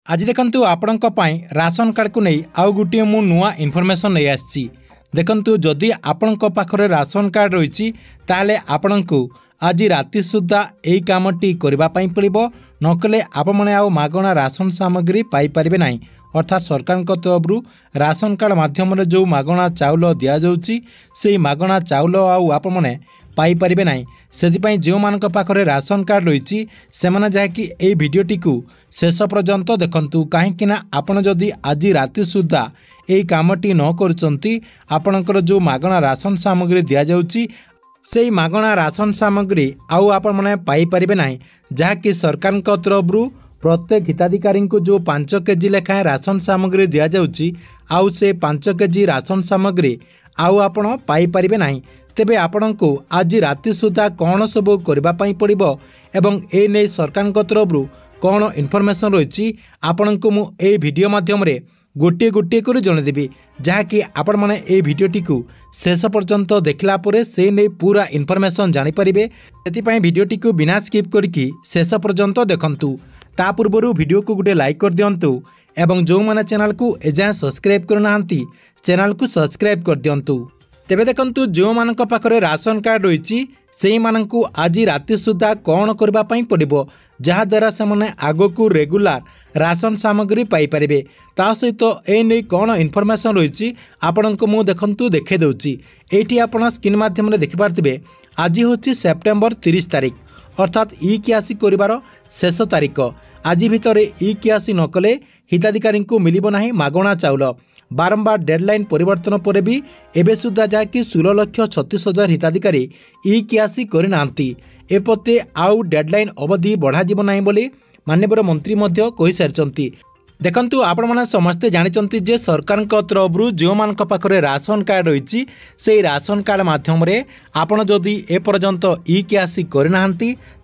आज देखंतु आपणक पई राशन कार्ड को नहीं आउ गुटिए मु नुआ इनफॉरमेशन नहीं आछि। देखंतु जदि आपणक पाखरे राशन कार्ड रही ताले आपणकु आज राति सुद्धा यही कामटी करबा पई पड़िबो, नकले आपण माने आउ मागणा राशन सामग्री पाई परिबे नाही। अर्थात सरकार तरफ राशन कार्ड माध्यम जो मागणा चाउल दिया जाउची सेही मागणा चाउल आउ आपण माने पाई परिबे नाही। सेदिपाई जो मानक पाखरे राशन कार्ड रही से माने जाकि एई भिडियोटी को शेष पर्यंत देखंतु, कहीं आपण जदि आज राति सुद्धा यही कामटी न करुचंती आपणकर जो मागणा राशन सामग्री दिया जाउची सेही मागणा राशन सामग्री आउ आपण माने पाई परिबे नाही। जहाँकि सरकार तरफ प्रत्येक हिताधिकारी को जो 5 केजी लेखाएं राशन सामग्री दिया जाउची आउ से 5 केजी राशन सामग्री आउ आपण पाई परिबे नाही। तेबे आपणको आज राति सुद्धा कौन सब करने पड़ो एवं ए नहीं सरकार तरफ कौन इनफॉरमेशन रही आपणको मु ए वीडियो माध्यम रे गोटे गोटे कर जनदेवी, जहाँकि आपण माने ए वीडियोटी को शेष पर्यंत देखला परे से नहीं पूरा इनफॉरमेशन जानीपारे। से वीडियोटी को बिना स्किप करके शेष पर्यंत देखंतु। ता पूर्व वीडियो को गोटे लाइक कर दियंतु एवं जो माने चैनल को एजाए सब्सक्राइब करना चैनल को सब्सक्राइब कर दियंतु। तेबे देखंतु जो मानक पाखरे राशन कार्ड रही से मानकु आज राति सुद्धा कौन करबा पई पड़िबो, जहा द्वारा से माने आगो को रेगुलर राशन सामग्री पाई परिबे। ता सहित ए नै कौन इनफॉरमेशन रही आपनको मु देखंतु देखे दउची। एठी आपण स्क्रीन माध्यम रे देखि पारथिबे आज होची सेप्टेम्बर 30 तारिख, अर्थात ई कियासी करिवार शेष तारिख। आज भितरे ई कियासी नकले हिताधिकारी को मिलिबो नाही मागणा चाउल। बारंबार डेडलाइन परिवर्तन पर भी एबे सुद्धा जाकि 16,36,000 हिताधिकारी ई कियासी करना एपते आउ डेडलाइन अवधि बढ़ा जीव नाही बोली माननीय मंत्री मध्य कहि सारिचंती। देखंतु आपण माने समस्ते जानिचंती जे सरकार तरफ जो मानक पाखरे राशन कार्ड रही से राशन कार्ड माध्यम रे आपण जदि ए पर्यंत ई कियासी करना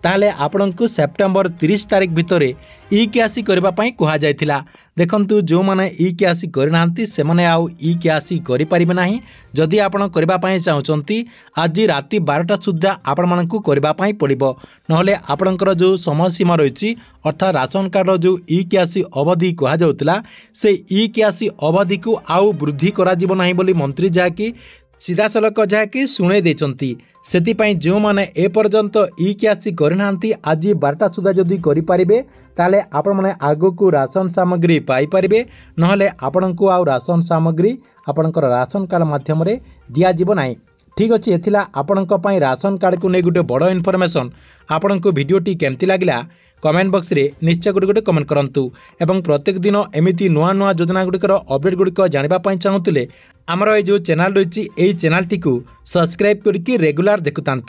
ताले आपणको सेप्टेम्बर 30 तारिख भितरे ई कियासी करबा पई कहा जायथिला। देखंतु जो माने ई कियासी करना से माने आउ ई कियासी करि परिबे नाही। जदि आपण करबा पई चाहउचंती आज राति 12टा सुद्धा आपण मानकु करबा पई पड़िबो, नहले आपणकर जो समय सीमा रही अर्थात राशन कार्ड जो ई कियासी अवधि कहा जाउतला से ई कियासी अवधि को आउ वृद्धि करा जीव नाही बोली मंत्री जाकि सीधा सलक जाकि शुणे देचंती। सेतिपाई जो माने ए पर्यंत ई कियासी करना आज 12टा सुद्धा जदि करि परिबे ताले आपण माने आगो को राशन सामग्री पाई परिबे, नहले आपणको आउ राशन सामग्री आपणकर राशन कार्ड माध्यम रे दिया जीव नाही। ठीक अच्छे, एथिला आपणक पई राशन कार्ड को नै गुटे बड़ इनफॉरमेशन। आपणको वीडियोटी केमती लागला कमेंट बॉक्स रे निश्चय गोटे कमेंट करंतु एवं प्रत्येक दिन एमिति नुआ नुआ योजना गुड़िकर अपडेट गुड़िक जानिबा पई चाहुतिले हमर ए जो चैनल रही चैनल टी को सब्सक्राइब करके रेगुलर देखुतांतु।